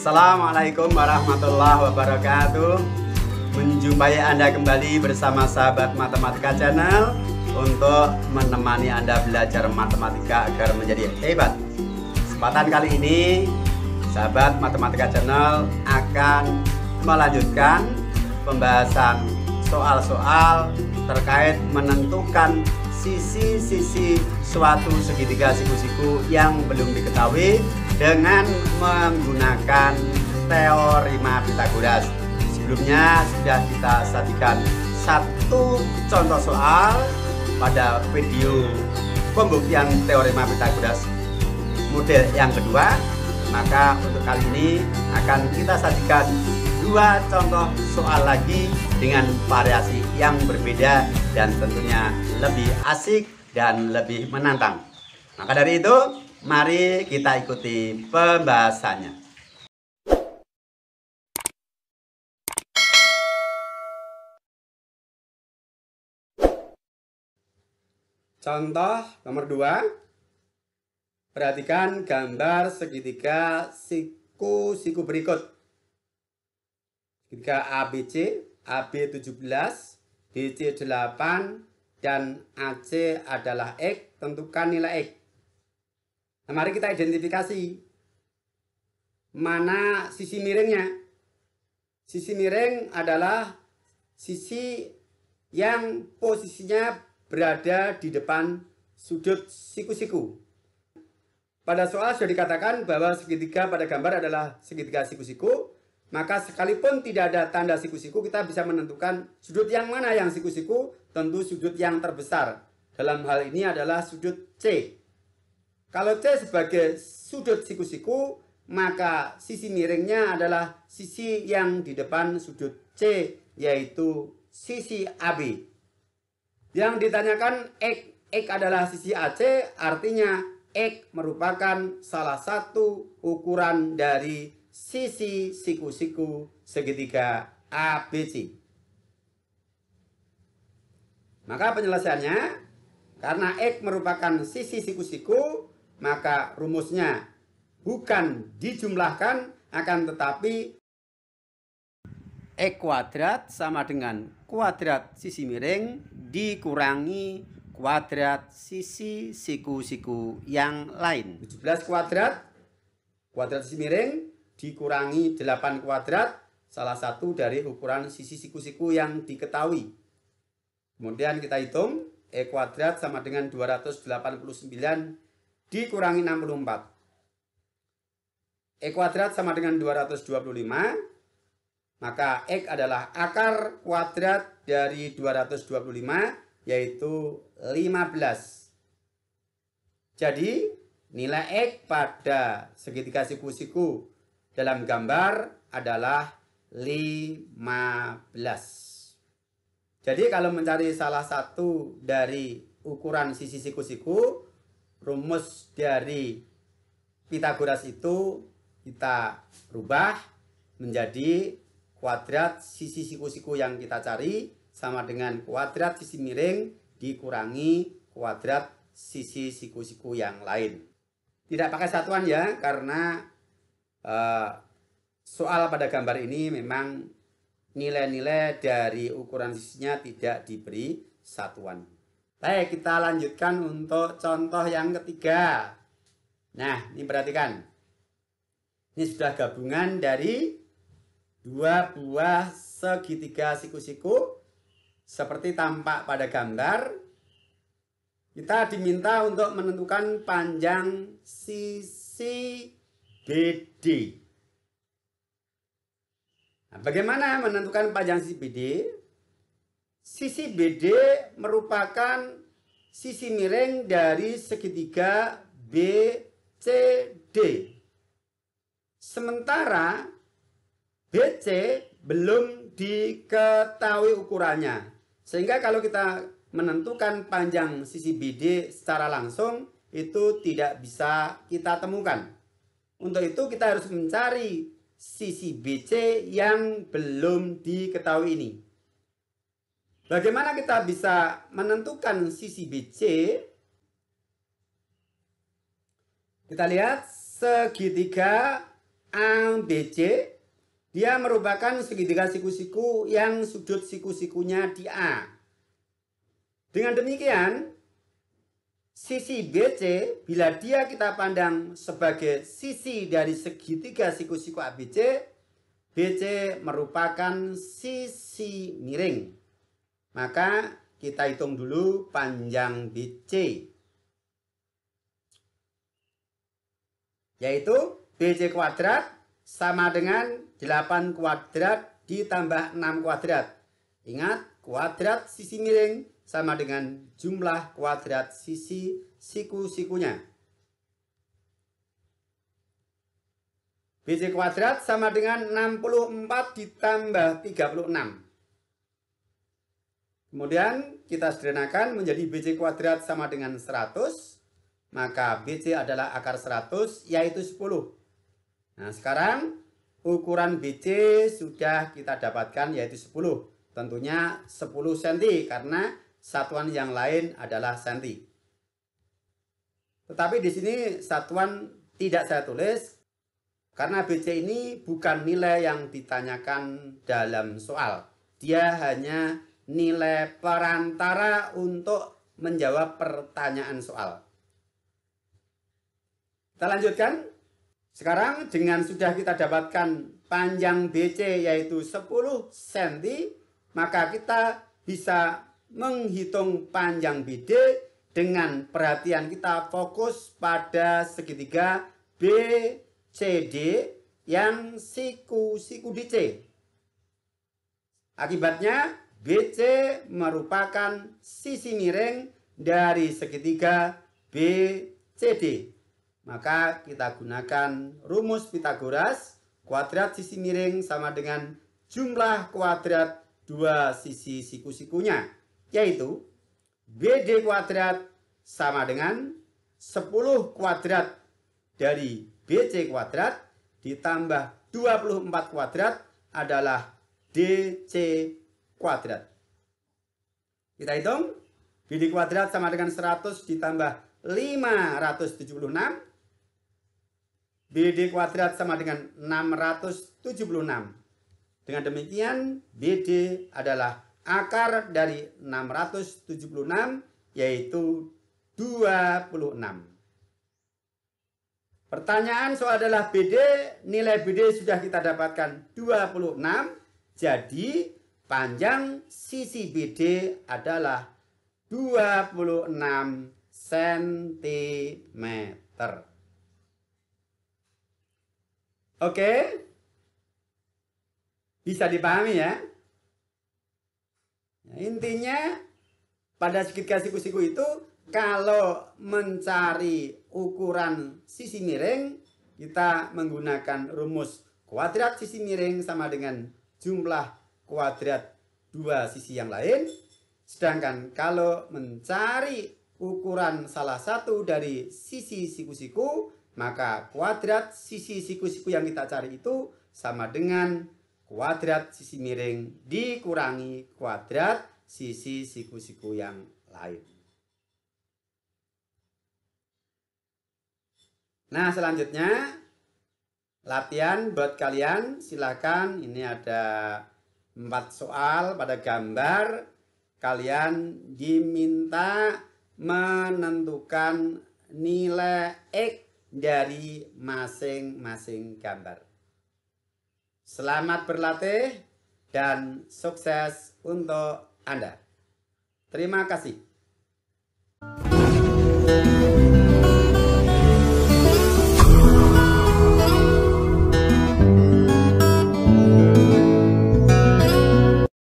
Assalamualaikum warahmatullahi wabarakatuh. Menjumpai Anda kembali bersama sahabat Matematika Channel untuk menemani Anda belajar matematika agar menjadi hebat. Kesempatan kali ini sahabat Matematika Channel akan melanjutkan pembahasan soal-soal terkait menentukan sisi-sisi suatu segitiga siku-siku yang belum diketahui dengan menggunakan teorema Pythagoras. Sebelumnya sudah kita sajikan satu contoh soal pada video pembuktian teorema Pythagoras model yang kedua. Maka untuk kali ini akan kita sajikan dua contoh soal lagi dengan variasi yang berbeda dan tentunya lebih asik dan lebih menantang. Maka dari itu, mari kita ikuti pembahasannya. Contoh nomor 2. Perhatikan gambar segitiga siku-siku berikut. Segitiga ABC, AB 17, BC 8, dan AC adalah X. Tentukan nilai X. Nah, mari kita identifikasi mana sisi miringnya. Sisi miring adalah sisi yang posisinya berada di depan sudut siku-siku. Pada soal sudah dikatakan bahwa segitiga pada gambar adalah segitiga siku-siku, maka sekalipun tidak ada tanda siku-siku, kita bisa menentukan sudut yang mana yang siku-siku. Tentu sudut yang terbesar. Dalam hal ini adalah sudut C. Kalau C sebagai sudut siku-siku, maka sisi miringnya adalah sisi yang di depan sudut C, yaitu sisi AB. Yang ditanyakan X adalah sisi AC, artinya X merupakan salah satu ukuran dari sisi siku-siku segitiga ABC. Maka penyelesaiannya, karena X merupakan sisi siku-siku, maka rumusnya bukan dijumlahkan, akan tetapi X kuadrat sama dengan kuadrat sisi miring dikurangi kuadrat sisi siku-siku yang lain. 17 kuadrat, kuadrat sisi miring dikurangi 8 kuadrat, salah satu dari ukuran sisi siku-siku yang diketahui. Kemudian kita hitung, E kuadrat sama dengan 289 dikurangi 64. E kuadrat sama dengan 225, maka X adalah akar kuadrat dari 225, yaitu 15. Jadi nilai X pada segitiga siku-siku dalam gambar adalah 15. Jadi kalau mencari salah satu dari ukuran sisi siku-siku, rumus dari Pythagoras itu kita rubah menjadi kuadrat sisi siku-siku yang kita cari sama dengan kuadrat sisi miring dikurangi kuadrat sisi siku-siku yang lain. Tidak pakai satuan ya, karena soal pada gambar ini memang nilai-nilai dari ukuran sisinya tidak diberi satuan. Baik, kita lanjutkan untuk contoh yang ketiga. Nah, ini perhatikan. Ini sudah gabungan dari dua buah segitiga siku-siku seperti tampak pada gambar. Kita diminta untuk menentukan panjang sisi BD. Nah, bagaimana menentukan panjang sisi BD? Sisi BD merupakan sisi miring dari segitiga BCD. Sementara BC belum diketahui ukurannya. Sehingga kalau kita menentukan panjang sisi BD secara langsung, itu tidak bisa kita temukan. Untuk itu kita harus mencari sisi BC yang belum diketahui ini. Bagaimana kita bisa menentukan sisi BC? Kita lihat segitiga ABC, dia merupakan segitiga siku-siku yang sudut siku-sikunya di A. Dengan demikian, sisi BC, bila dia kita pandang sebagai sisi dari segitiga siku-siku ABC, BC merupakan sisi miring. Maka kita hitung dulu panjang BC. Yaitu BC kuadrat sama dengan 8 kuadrat ditambah 6 kuadrat. Ingat, kuadrat sisi miring sama dengan jumlah kuadrat sisi siku-sikunya. BC kuadrat sama dengan 64 ditambah 36. Kemudian kita sederhanakan menjadi BC kuadrat sama dengan 100. Maka BC adalah akar 100 yaitu 10. Nah sekarang ukuran BC sudah kita dapatkan yaitu 10. Tentunya 10 cm karena satuan yang lain adalah cm. Tetapi di sini satuan tidak saya tulis karena BC ini bukan nilai yang ditanyakan dalam soal. Dia hanya nilai perantara untuk menjawab pertanyaan soal. Kita lanjutkan. Sekarang dengan sudah kita dapatkan panjang BC yaitu 10 cm, maka kita bisa menghitung panjang BD dengan perhatian kita fokus pada segitiga BCD yang siku-siku DC. Akibatnya BC merupakan sisi miring dari segitiga BCD. Maka kita gunakan rumus Pythagoras, kuadrat sisi miring sama dengan jumlah kuadrat dua sisi siku-sikunya, yaitu BD kuadrat sama dengan 10 kuadrat dari BC kuadrat ditambah 24 kuadrat adalah DC kuadrat. Kita hitung, BD kuadrat sama dengan 100 ditambah 576. BD kuadrat sama dengan 676. Dengan demikian BD adalah akar dari 676 yaitu 26. Pertanyaan soal adalah BD, nilai BD sudah kita dapatkan 26. Jadi panjang sisi BD adalah 26 cm. Oke, bisa dipahami ya. Nah, intinya pada segitiga siku-siku itu kalau mencari ukuran sisi miring kita menggunakan rumus kuadrat sisi miring sama dengan jumlah kuadrat dua sisi yang lain. Sedangkan kalau mencari ukuran salah satu dari sisi siku-siku, maka kuadrat sisi siku-siku yang kita cari itu sama dengan kuadrat sisi miring dikurangi kuadrat sisi siku-siku yang lain. Nah, selanjutnya latihan buat kalian, silakan. Ini ada 4 soal pada gambar. Kalian diminta menentukan nilai X dari masing-masing gambar. Selamat berlatih dan sukses untuk Anda. Terima kasih.